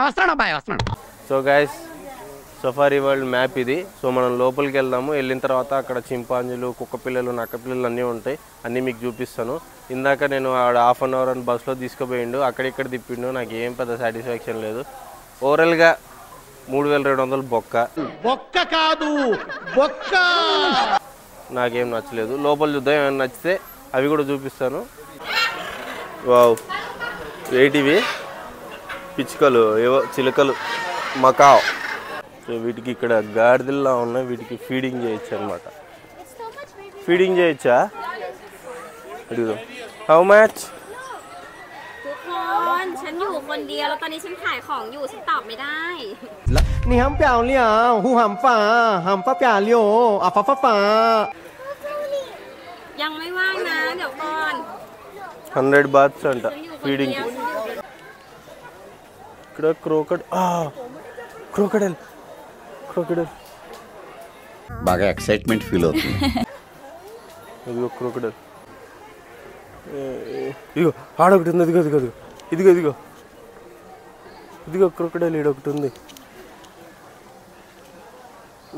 వస్తున్నాడు అబ్బాయి వస్తున్నాడు. So guys safari world map ఇది. సో మనం లోపలికి వెళ్దాము. వెళ్ళిన తర్వాత అక్కడ చింపాంజీలు, కుక్క పిల్లలు, నక్క పిల్లలు అన్నీ ఉంటాయి. అన్నీ మీకు చూపిస్తాను. ఇందాక నేను ఆడ ½ అన్ అవర్ అని బస్సులో తీసుకుపోయిండు, అక్కడిక్కడ తిప్పిండు. నాకు ఏం పెద్ద సాటిస్ఫాక్షన్ లేదు. ఓవరాల్గా 3200 బొక్క కాదు బొక్క. నాకేం నచ్చలేదు. లోపల చూద్దాం, ఏమైనా నచ్చితే అవి కూడా చూపిస్తాను. వావ్, ఏంటివి? పిచ్చుకలు, ఏవో చిలుకలు, మకావ్. సో వీటికి ఇక్కడ గాడిదల్లా ఉన్నాయి. వీటికి ఫీడింగ్ చేయొచ్చు అనమాట. ఫీడింగ్ చేయొచ్చా? అడుగుదాం. How much? ฉันอยู่คนเดียวแล้วตอนนี้ฉันขายของอยู่ฉันตอบไม่ได้ นี่หำเปล่าเลี้ยหูหำฟ้าหำฟ้าเปล่าเลี้ยวอ่ะฟ้า ยังไม่ว่างนะเดี๋ยวก่อน 100 బాత్స్ అంట ఫీడింగ్. ఇక్కడ క్రోకడైల్ బాగా ఎక్సైట్మెంట్ ఫీల్ అవుతుంది. ఇదిగో క్రోకడైల్. ఇదిగో ఆడొకటి ఉంది. ఇదిగో క్రోకడైల్ ఈడొకటి ఉంది.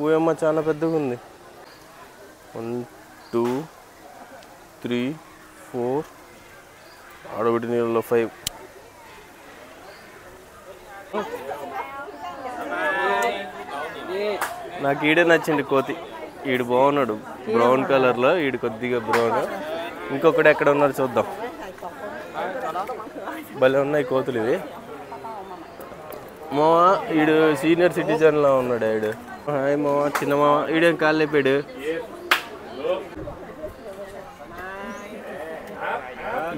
ఊయమ్మ చాలా పెద్దగా ఉంది. 1 2 3 4 ఆడొకటి నీళ్ళలో 5. నాకు ఈడే నచ్చింది కోతి. ఈడు బాగున్నాడు బ్రౌన్ కలర్లో. ఈడు కొద్దిగా బ్రౌన్. ఇంకొకటి ఎక్కడ ఉన్నారు చూద్దాం. భలే ఉన్నాయి కోతులు ఇవి. మామ ఈడు సీనియర్ సిటిజన్లా ఉన్నాడు. ఈడు హాయ్ మామ, చిన్న మామ. ఈడేం కాళ్ళు లేపాడు.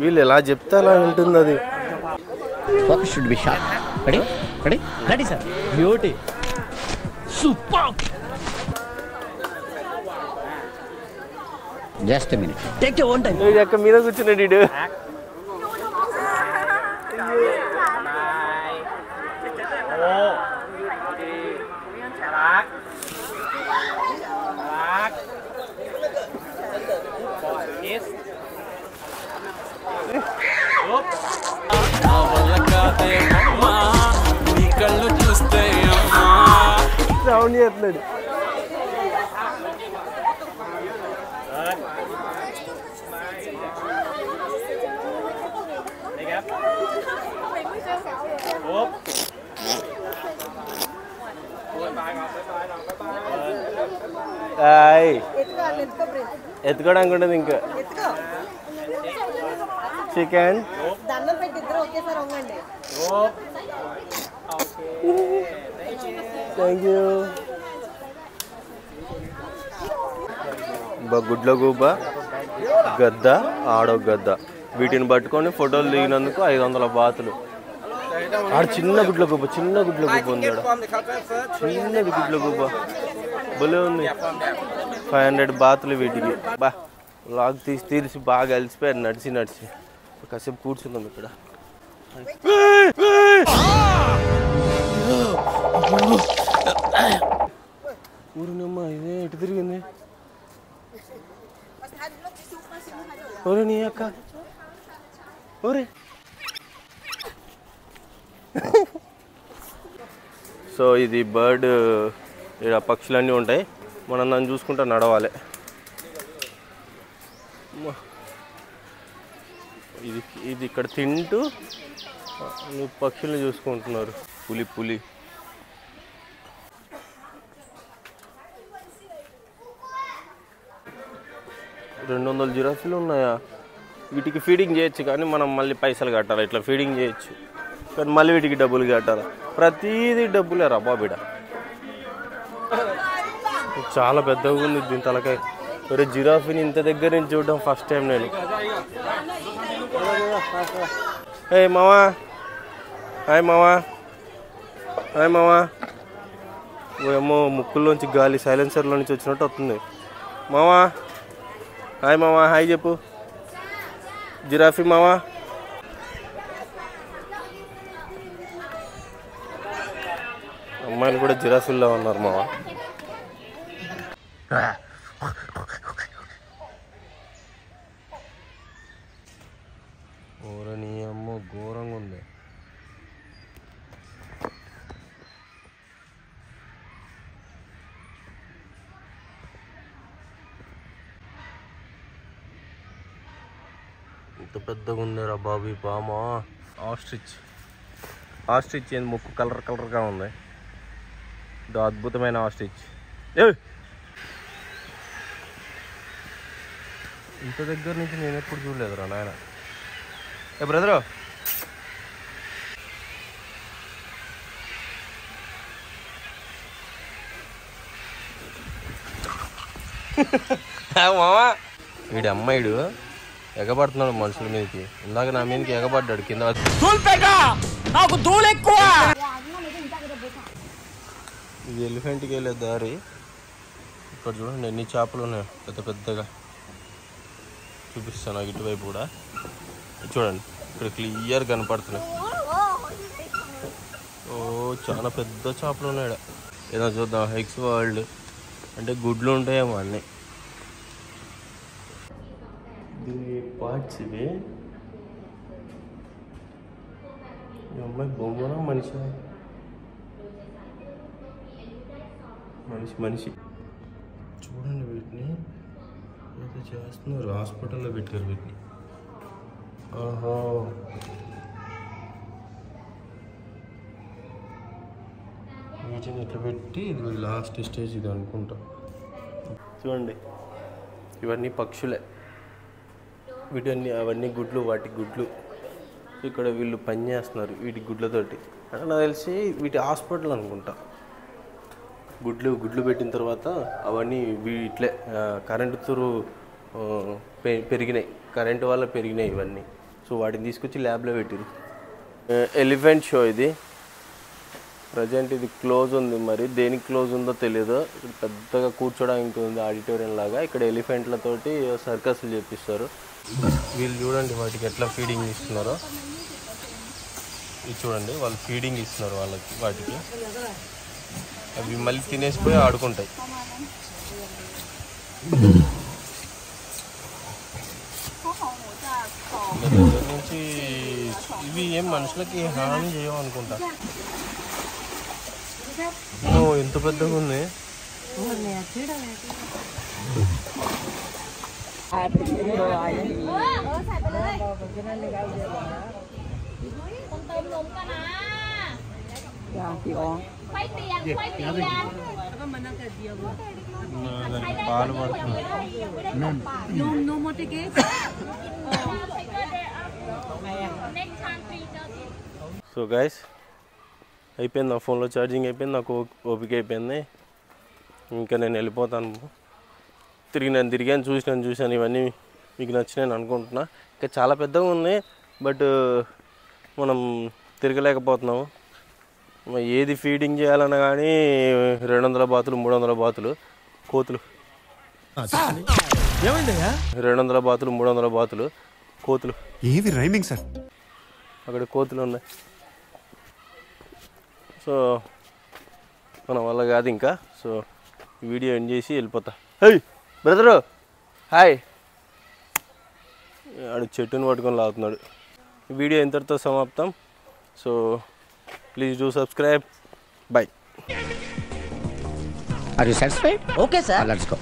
వీళ్ళు ఎలా చెప్తే అలా ఉంటుంది అది. Focus should be sharp. Ready sir. Beauty super. Just a minute, take your own time. ఎక్క మీద కూర్చున్నాడు ఈడు. సౌండ్ చేస్తున్నాడు. ఎత్తుకోవడానికి ఉంటుంది ఇంకా. Chicken thank you. గుడ్ల గూబ, గద్ద, ఆడో గద్ద. వీటిని పట్టుకొని ఫోటోలు దిగినందుకు 500 బాతులు. ఆడ చిన్న గుడ్ల గూబ ఉంది. ఆడ చిన్నది గుడ్ల గూబ భలే ఉంది. 500 బాతులు వీటికి. బా లాగ్ తీసి బాగా అలసిపోయారు నడిచి. కాసేపు కూర్చుందాం ఇక్కడ. ఊరినమ్మా ఇదే ఎటు తిరిగింది. ఓరే నీ అక్క ఓరే. సో ఇది బర్డ్. ఇక్కడ పక్షులన్నీ ఉంటాయి. మనం దాన్ని చూసుకుంటూ నడవాలి. ఇది ఇక్కడ తింటూ పక్షుల్ని చూసుకుంటున్నారు. పులి 200 జిరాఫీలు ఉన్నాయా? వీటికి ఫీడింగ్ చేయొచ్చు కానీ మనం మళ్ళీ పైసలు కట్టాలి. ఇట్లా ఫీడింగ్ చేయొచ్చు కానీ మళ్ళీ వీటికి డబ్బులు కట్టాలి. ప్రతిదీ డబ్బులే రా బాబిడ. చాలా పెద్దగా ఉంది దీని తలకాయ. ఒరే జిరాఫీని ఇంత దగ్గర నుంచి చూడడం ఫస్ట్ టైం నేను. హాయ్ మావా. ఏమో ముక్కుల్లోంచి గాలి సైలెన్సర్లో నుంచి వచ్చినట్టు వస్తుంది. మావా హాయ్ మావా, హాయ్ చెప్పు. జిరాఫీ మావా. అమ్మాయిలు కూడా జిరాఫీల్లో ఉన్నారు మావా. నీ అమ్మ ఘోరంగా ఉంది. ఎంత పెద్దగా ఉందిరా బాబు ఈ పాము. ఆస్ట్రిచ్ ఏంది ముక్కు కలర్గా ఉంది. ఇది అద్భుతమైన ఆస్ట్రిచ్. ఇంత దగ్గర నుంచి నేను ఎప్పుడు చూడలేదురా నాయన. బ్రదరు మామా వీడి అమ్మాయిడు ఎగబడుతున్నాడు మనుషుల మీదకి. ఇందాక నా మీదకి ఎగబడ్డాడు కింద. ఇది ఎలిఫెంట్కి వెళ్ళే దారి. ఇక్కడ చూడండి ఎన్ని చేపలు ఉన్నాయి పెద్దగా. చూపిస్తాను ఇటువైపు కూడా. చూడండి ఇక్కడ క్లియర్ కనపడుతున్నాయి. ఓ చాలా పెద్ద చేపలు ఉన్నాయి. ఏదో చూద్దాం. ఎగ్స్ వరల్డ్ అంటే గుడ్లు ఉంటాయేమో అన్నీ. దీని పార్ట్స్ ఇవి. ఈ అమ్మాయి బొమ్మనా మనిషి చూడండి. వీటిని ఏదో చేస్తున్నారు. హాస్పిటల్లో పెట్టారు వీటిని. ఆహా వీటిని ఇట్లా పెట్టి ఇది లాస్ట్ స్టేజ్ ఇది అనుకుంటా. చూడండి ఇవన్నీ పక్షులే. అవన్నీ గుడ్లు. వాటి గుడ్లు ఇక్కడ వీళ్ళు పని చేస్తున్నారు వీటి గుడ్లతోటి. అంటే నాకు తెలిసి వీటి హాస్పిటల్ అనుకుంటా. గుడ్లు పెట్టిన తర్వాత అవన్నీ ఇట్లే కరెంటు తురు పెరిగినాయి. కరెంటు వల్ల పెరిగినాయి ఇవన్నీ. సో వాటిని తీసుకొచ్చి ల్యాబ్లో పెట్టారు. ఎలిఫెంట్ షో ఇది. ప్రజెంట్ ఇది క్లోజ్ ఉంది. మరి దేనికి క్లోజ్ ఉందో తెలియదు. ఇక్కడ పెద్దగా కూర్చోడానికి ఉంది ఆడిటోరియం లాగా. ఇక్కడ ఎలిఫెంట్లతోటి సర్కస్లు చేపిస్తారు. వీళ్ళు చూడండి వాటికి ఎట్లా ఫీడింగ్ ఇస్తున్నారో. ఇది చూడండి వాళ్ళు ఫీడింగ్ ఇస్తున్నారు వాటికి. అవి మళ్ళీ తినేసిపోయి ఆడుకుంటాయి. దగ్గర నుంచి ఇవి ఏం మనుషులకి హాని చేయవు అనుకుంటా. ఎంత పెద్దగా ఉంది. పాలు పడుతుంది. సో గైస్ అయిపోయింది. నా ఫోన్లో ఛార్జింగ్ అయిపోయింది. నాకు ఓపిక అయిపోయింది. ఇంకా నేను వెళ్ళిపోతాను. తిరిగాను చూశాను. ఇవన్నీ మీకు నచ్చినాయని అనుకుంటున్నా. ఇంకా చాలా పెద్దగా ఉన్నాయి. బట్ మనం తిరగలేకపోతున్నాము. ఏది ఫీడింగ్ చేయాలన్నా కానీ 200 బాతులు 300 బాతులు కోతులు. 200 బాతులు 300 బాతులు కోతులు. ఏది రైమింగ్ సార్? అక్కడ కోతులు ఉన్నాయి. సో మన వల్ల కాదు ఇంకా. సో వీడియో ఎండ్ చేసి వెళ్ళిపోతా. High brother hi. ఆడు చెట్టుని పట్టుకొని లాగుతున్నాడు. వీడియో ఇంతటితో సమాప్తం. So please do subscribe. By. Are you satisfied? Okay, sir. Let's go.